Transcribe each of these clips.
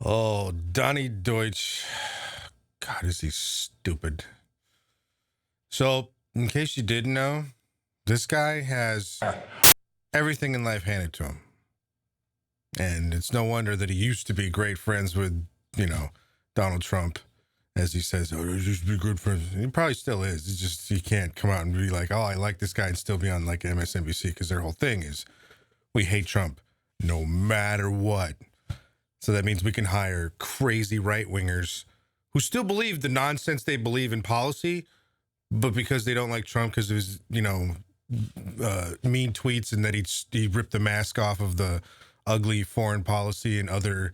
Oh, Donny Deutsch. God, is he stupid. So, in case you didn't know, this guy has everything in life handed to him. And it's no wonder that he used to be great friends with, Donald Trump, as he says, oh, just be good friends. He probably still is. It's just he can't come out and be like, oh, I like this guy and still be on like MSNBC because their whole thing is we hate Trump no matter what. So that means we can hire crazy right-wingers who still believe the nonsense they believe in policy, but because they don't like Trump because of his, mean tweets and that he ripped the mask off of the ugly foreign policy and other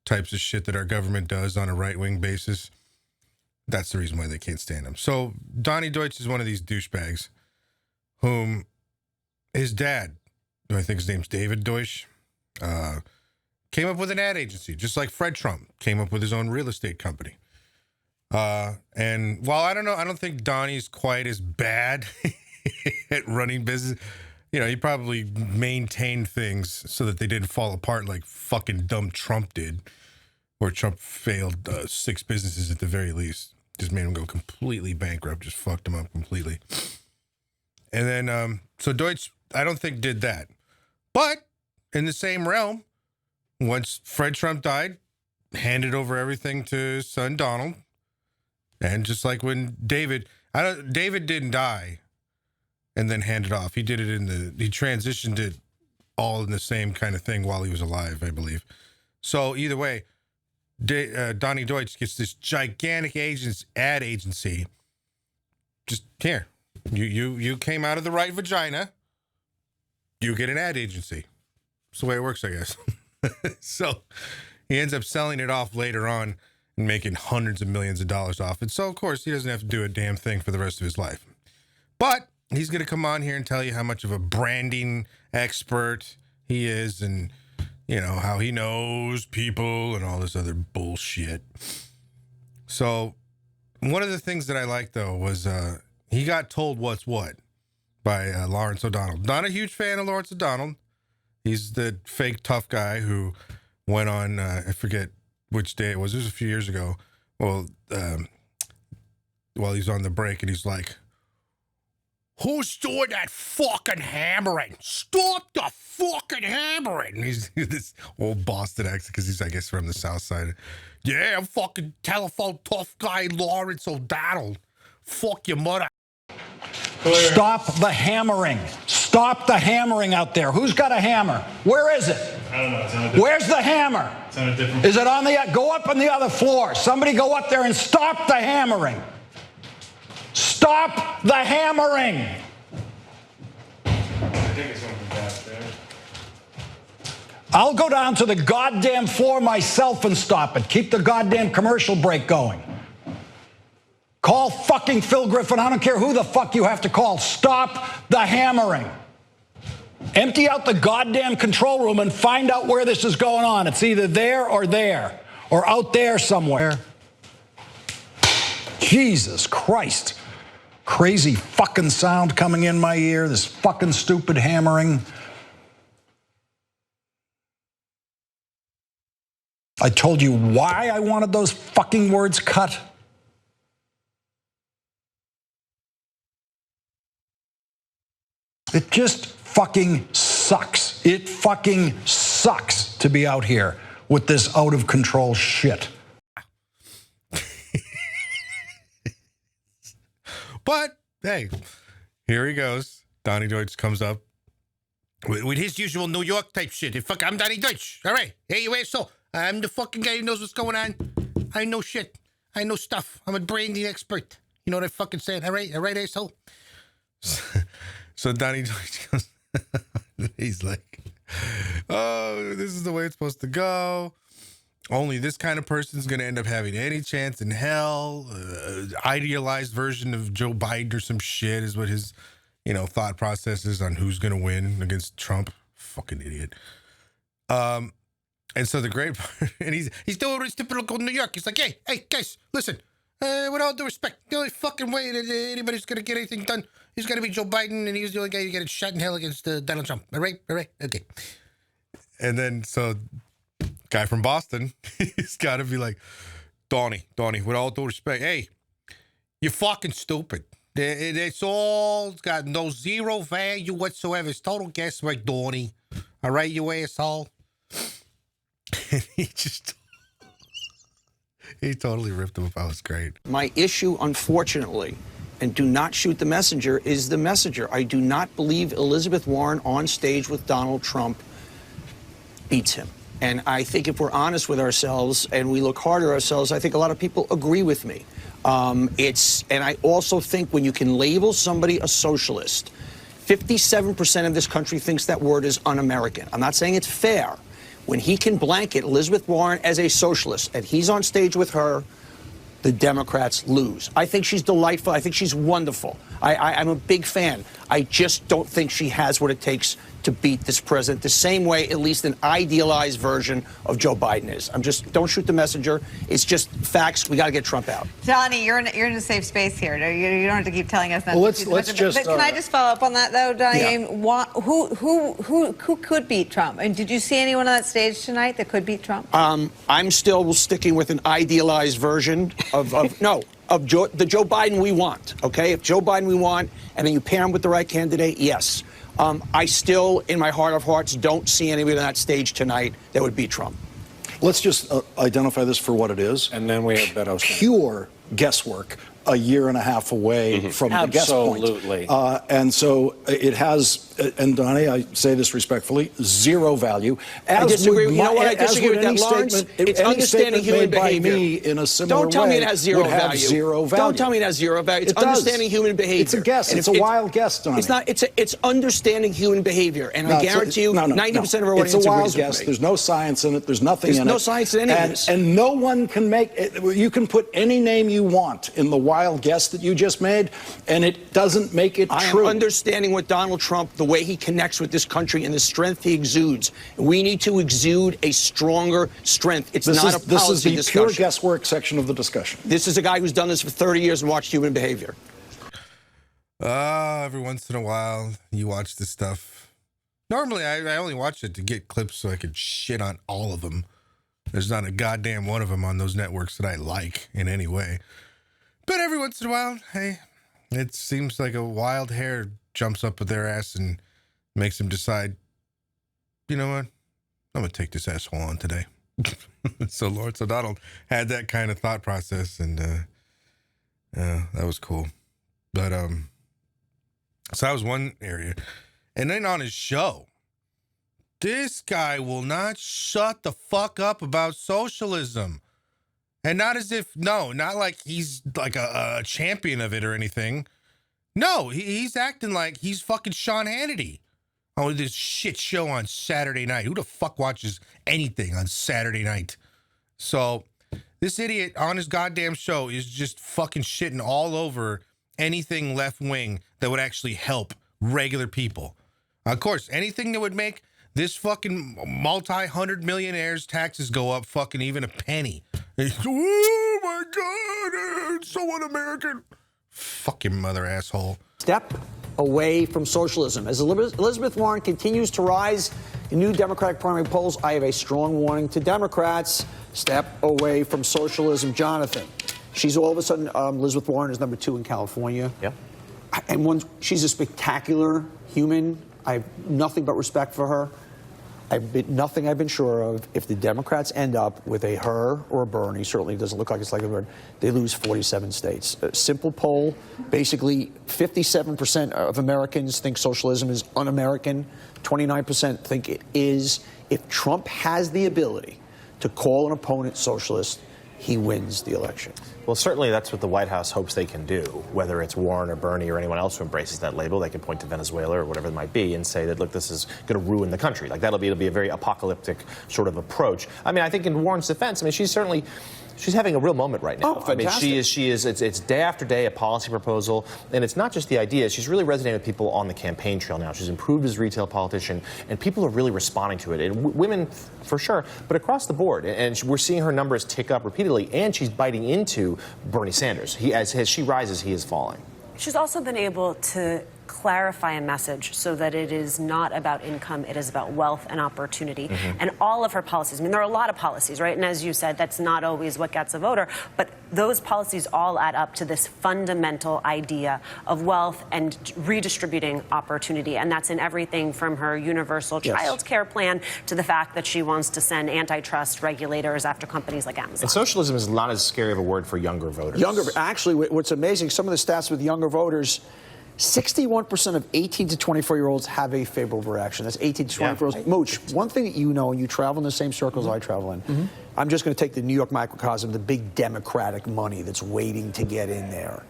types of shit that our government does on a right-wing basis. That's the reason why they can't stand him. So Donny Deutsch is one of these douchebags whom his dad, who I think his name's David Deutsch, came up with an ad agency, just like Fred Trump came up with his own real estate company. And while I don't think Donnie's quite as bad at running business. He probably maintained things so that they didn't fall apart like fucking dumb Trump did, or Trump failed 6 businesses at the very least. Just made him go completely bankrupt, just fucked him up completely. And then, so Deutsch, I don't think did that. But in the same realm, once Fred Trump died, handed over everything to his son Donald. And just like when David didn't die and then hand it off. He did it he transitioned it all in the same kind of thing while he was alive, I believe. So either way, Donny Deutsch gets this gigantic ad agency. Just here, you came out of the right vagina. You get an ad agency. That's the way it works, I guess. So he ends up selling it off later on and making hundreds of millions of dollars off it. So of course he doesn't have to do a damn thing for the rest of his life. But he's going to come on here and tell you how much of a branding expert he is and, how he knows people and all this other bullshit. So one of the things that I liked, though, was he got told what's what by Lawrence O'Donnell. Not a huge fan of Lawrence O'Donnell. He's the fake tough guy who went on, I forget which day it was. It was a few years ago. Well, while he's on the break and he's like, who's doing that fucking hammering? Stop the fucking hammering. And he's this old Boston accent because he's, I guess, from the South Side. Yeah, I'm fucking telephone tough guy Lawrence O'Donnell. Fuck your mother. Clear. Stop the hammering. Stop the hammering out there. Who's got a hammer? Where is it? I don't know. It's on a Where's the hammer? It's on a different. Is it on the? Go up on the other floor. Somebody go up there and stop the hammering. Stop the hammering. I think it's going from downstairs. I'll go down to the goddamn floor myself and stop it. Keep the goddamn commercial break going. Call fucking Phil Griffin. I don't care who the fuck you have to call. Stop the hammering. Empty out the goddamn control room and find out where this is going on. It's either there or out there somewhere. Jesus Christ. Crazy fucking sound coming in my ear. This fucking stupid hammering. I told you why I wanted those fucking words cut. It just fucking sucks. It fucking sucks to be out here with this out of control shit. But, hey, here he goes. Donny Deutsch comes up with his usual New York type shit. I'm Donny Deutsch. All right. Hey, you asshole. I'm the fucking guy who knows what's going on. I know shit. I know stuff. I'm a branding expert. You know what I fucking said? All right, asshole? So Donny Deutsch goes, he's like, oh, this is the way it's supposed to go. Only this kind of person's going to end up having any chance in hell. Idealized version of Joe Biden or some shit is what his, thought process is on who's going to win against Trump. Fucking idiot. And so the great part, and he's doing his typical New York. He's like, hey, guys, listen. With all due respect, the only fucking way that anybody's going to get anything done is going to be Joe Biden, and he's the only guy who get shot in hell against Donald Trump. All right? Okay. And then, so guy from Boston, he's got to be like, Donny, with all due respect, hey, you're fucking stupid. It's all got no zero value whatsoever. It's total guesswork, Donny. All right, you asshole. And he totally ripped him up. That was great. My issue, unfortunately, and do not shoot the messenger, is the messenger. I do not believe Elizabeth Warren on stage with Donald Trump beats him. And I think if we're honest with ourselves and we look hard at ourselves, I think a lot of people agree with me. And I also think when you can label somebody a socialist, 57% of this country thinks that word is un-American. I'm not saying it's fair. When he can blanket Elizabeth Warren as a socialist and he's on stage with her, the Democrats lose. I think she's delightful. I think she's wonderful. I'm a big fan. I just don't think she has what it takes to beat this president the same way, at least an idealized version of Joe Biden is. Don't shoot the messenger. It's just facts. We got to get Trump out. Donny, you're in a safe space here. You don't have to keep telling us that. Well, let's just. But can I just follow up on that though, Donny? Yeah. Who could beat Trump? And did you see anyone on that stage tonight that could beat Trump? I'm still sticking with an idealized version of the Joe Biden we want. Okay, if Joe Biden we want, and then you pair him with the right candidate, yes. I still, in my heart of hearts, don't see anybody on that stage tonight that would beat Trump. Let's just identify this for what it is. And then we have Beto. Pure guesswork. A year and a half away from the guess point. Absolutely. And so it has, and Donny, I say this respectfully, zero value. I disagree. You know what? I disagree with that, Lawrence. It's understanding human behavior. By me in a similar Don't tell me it has zero would value. Have zero value. Don't tell me it has zero value. It's it understanding human behavior. It's a guess. It's a wild guess, Donny. It's not. It's understanding human behavior, and I guarantee you, 90% of our audience It's a wild agrees guess. with me. There's no science in it. There's nothing in it. There's no science in any of this. And no one can make it. You can put any name you want in the wild guess that you just made, and it doesn't make it I true. am understanding what Donald Trump, the way he connects with this country and the strength he exudes. We need to exude a stronger strength. It's not a policy discussion. This is the pure guesswork section of the discussion. This is a guy who's done this for 30 years and watched human behavior. Every once in a while, you watch this stuff. Normally, I only watch it to get clips so I can shit on all of them. There's not a goddamn one of them on those networks that I like in any way. But every once in a while, hey, it seems like a wild hair jumps up with their ass and makes them decide, you know what? I'm going to take this asshole on today. So Lawrence O'Donnell had that kind of thought process, and that was cool. But so that was one area. And then on his show, this guy will not shut the fuck up about socialism. And not as if, not like he's like a champion of it or anything. No, he's acting like he's fucking Sean Hannity. Oh, this shit show on Saturday night. Who the fuck watches anything on Saturday night? So this idiot on his goddamn show is just fucking shitting all over anything left wing that would actually help regular people. Of course, anything that would make this fucking multi-hundred millionaires' taxes go up fucking even a penny. Oh my God, it's so un-American. Fucking mother asshole. Step away from socialism. As Elizabeth Warren continues to rise in new Democratic primary polls, I have a strong warning to Democrats. Step away from socialism. Jonathan, she's all of a sudden, Elizabeth Warren is number 2 in California. Yeah. And she's a spectacular human. I have nothing but respect for her. Nothing I've been sure of. If the Democrats end up with a her or a Bernie, certainly it doesn't look like it's likely, they lose 47 states. A simple poll, basically 57% of Americans think socialism is un-American. 29% think it is. If Trump has the ability to call an opponent socialist, he wins the election. Well, certainly that's what the White House hopes they can do, whether it's Warren or Bernie or anyone else who embraces that label. They can point to Venezuela or whatever it might be and say that, look, this is going to ruin the country. Like, it'll be a very apocalyptic sort of approach. I mean, I think in Warren's defense, I mean, she's having a real moment right now. Oh, fantastic. I mean, she is, it's day after day a policy proposal, and it's not just the idea. She's really resonating with people on the campaign trail now. She's improved as a retail politician, and people are really responding to it. And women, for sure, but across the board. And we're seeing her numbers tick up repeatedly, and she's biting into Bernie Sanders. As she rises, he is falling. She's also been able to clarify a message so that it is not about income, it is about wealth and opportunity. And all of her policies, I mean, there are a lot of policies, right? And as you said, that's not always what gets a voter, but those policies all add up to this fundamental idea of wealth and redistributing opportunity. And that's in everything from her universal child care plan to the fact that she wants to send antitrust regulators after companies like Amazon. And socialism is not as scary of a word for younger voters. Actually, what's amazing, some of the stats with younger voters, 61% of 18 to 24-year-olds have a favorable reaction. That's 18 to 24-year-olds. Mooch, one thing that you know, and you travel in the same circles I travel in, I'm just going to take the New York microcosm, the big Democratic money that's waiting to get in there.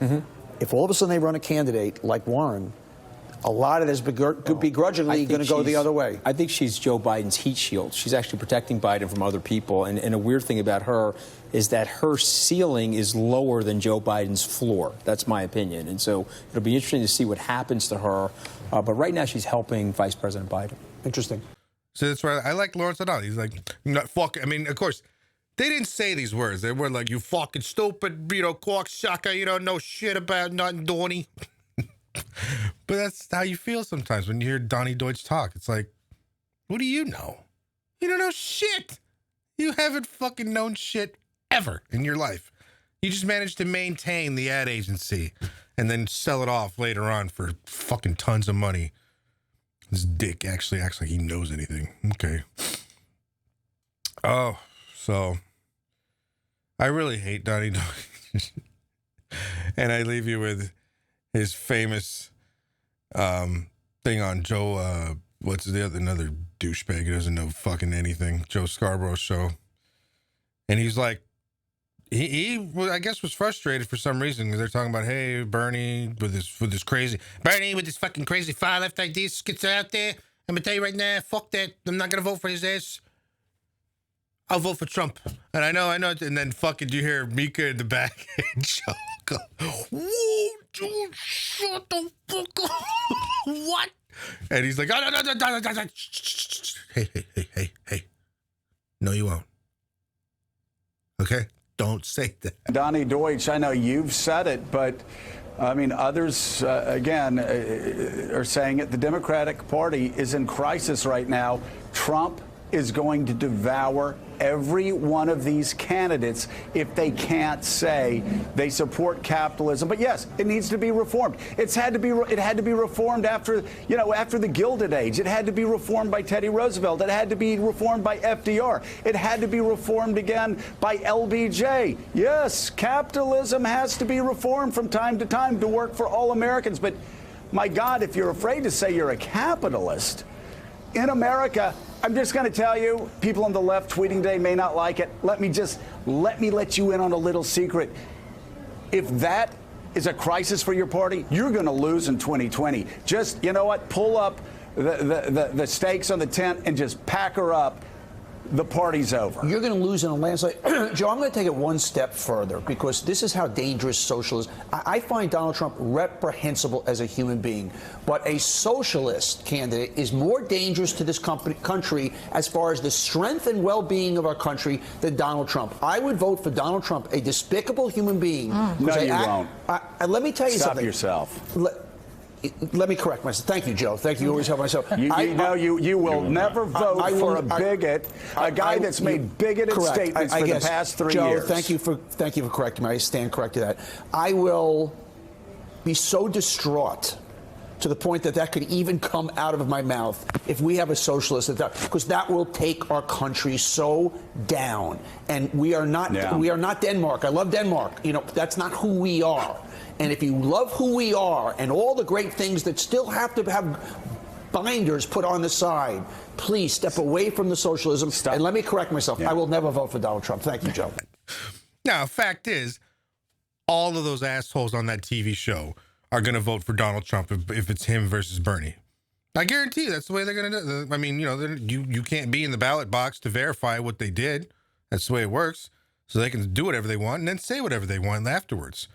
If all of a sudden they run a candidate like Warren, a lot of this begrudgingly going to go the other way. I think she's Joe Biden's heat shield. She's actually protecting Biden from other people. And a weird thing about her is that her ceiling is lower than Joe Biden's floor. That's my opinion. And so it'll be interesting to see what happens to her. But right now she's helping Vice President Biden. Interesting. So that's why I like Lawrence O'Donnell. He's like, fuck. I mean, of course, they didn't say these words. They were like, you fucking stupid, cocksucker, you don't know shit about nothing, Donny. But that's how you feel sometimes when you hear Donny Deutsch talk. It's like, what do you know? You don't know shit. You haven't fucking known shit ever in your life. You just managed to maintain the ad agency and then sell it off later on for fucking tons of money. This dick actually acts like he knows anything. Okay. Oh, so I really hate Donny Deutsch. And I leave you with his famous thing on Joe, what's the other, another douchebag who doesn't know fucking anything, Joe Scarborough's show. And he's like, he I guess was frustrated for some reason because they're talking about, hey, Bernie with this fucking crazy far left ideas gets out there. I'm gonna tell you right now, fuck that. I'm not gonna vote for his ass. I'll vote for Trump. And I know. And then fucking you hear Mika in the back and Joe go, whoa, dude, shut the fuck up. What? And he's like, oh, no. Hey. No, you won't. Okay? Don't say that. Donny Deutsch, I know you've said it, but I mean, others, again, are saying it. The Democratic Party is in crisis right now. Trump is going to devour every one of these candidates if they can't say they support capitalism. But yes, it needs to be reformed. It had to be reformed after the Gilded Age. It had to be reformed by Teddy Roosevelt. It had to be reformed by FDR. It had to be reformed again by LBJ. Yes, capitalism has to be reformed from time to time to work for all Americans. But my God, if you're afraid to say you're a capitalist in America, I'm just going to tell you, people on the left tweeting today may not like it. Let me let you in on a little secret. If that is a crisis for your party, you're going to lose in 2020. Just, you know what, pull up the stakes on the tent and just pack her up. The party's over. You're going to lose in a landslide. Joe, I'm going to take it one step further because this is how dangerous socialism is. I find Donald Trump reprehensible as a human being, but a socialist candidate is more dangerous to this country as far as the strength and well-being of our country than Donald Trump. I would vote for Donald Trump, a despicable human being. No, you won't. Let me tell you something. Stop yourself. Let me correct myself. Thank you, Joe. Thank you. You always help myself. You will never vote for a bigot, a guy that's made bigoted statements for the past 3 years. Joe, thank you for correcting me. I stand corrected that. I will be so distraught to the point that could even come out of my mouth if we have a socialist, because that will take our country so down. And we are not Denmark. I love Denmark. That's not who we are. And if you love who we are and all the great things that still have to have binders put on the side, please step away from the socialism. Stop. And let me correct myself. Yeah. I will never vote for Donald Trump. Thank you, Joe. Now, fact is, all of those assholes on that TV show are going to vote for Donald Trump if it's him versus Bernie. I guarantee you that's the way they're going to do it. I mean, you can't be in the ballot box to verify what they did. That's the way it works. So they can do whatever they want and then say whatever they want afterwards.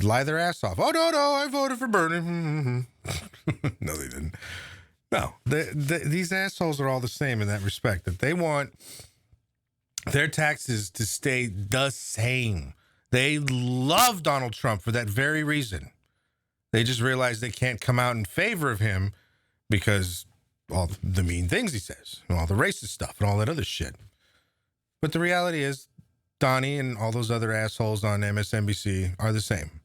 Lie their ass off. Oh, no, I voted for Bernie. No, they didn't. No, these assholes are all the same in that respect, that they want their taxes to stay the same. They love Donald Trump for that very reason. They just realize they can't come out in favor of him because all the mean things he says, and all the racist stuff, and all that other shit. But the reality is, Donnie and all those other assholes on MSNBC are the same.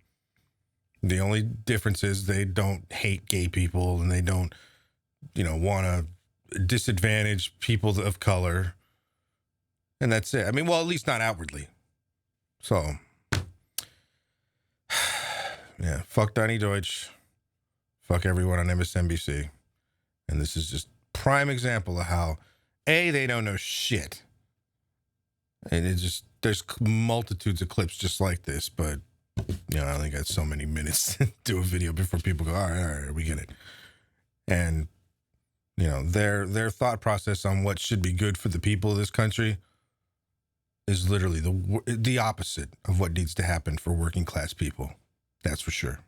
The only difference is they don't hate gay people, and they don't, want to disadvantage people of color. And that's it. I mean, well, at least not outwardly. So, yeah, fuck Donny Deutsch. Fuck everyone on MSNBC. And this is just prime example of how, A, they don't know shit. And there's multitudes of clips just like this, but, I only got so many minutes to do a video before people go, all right, we get it. And, their thought process on what should be good for the people of this country is literally the opposite of what needs to happen for working class people. That's for sure.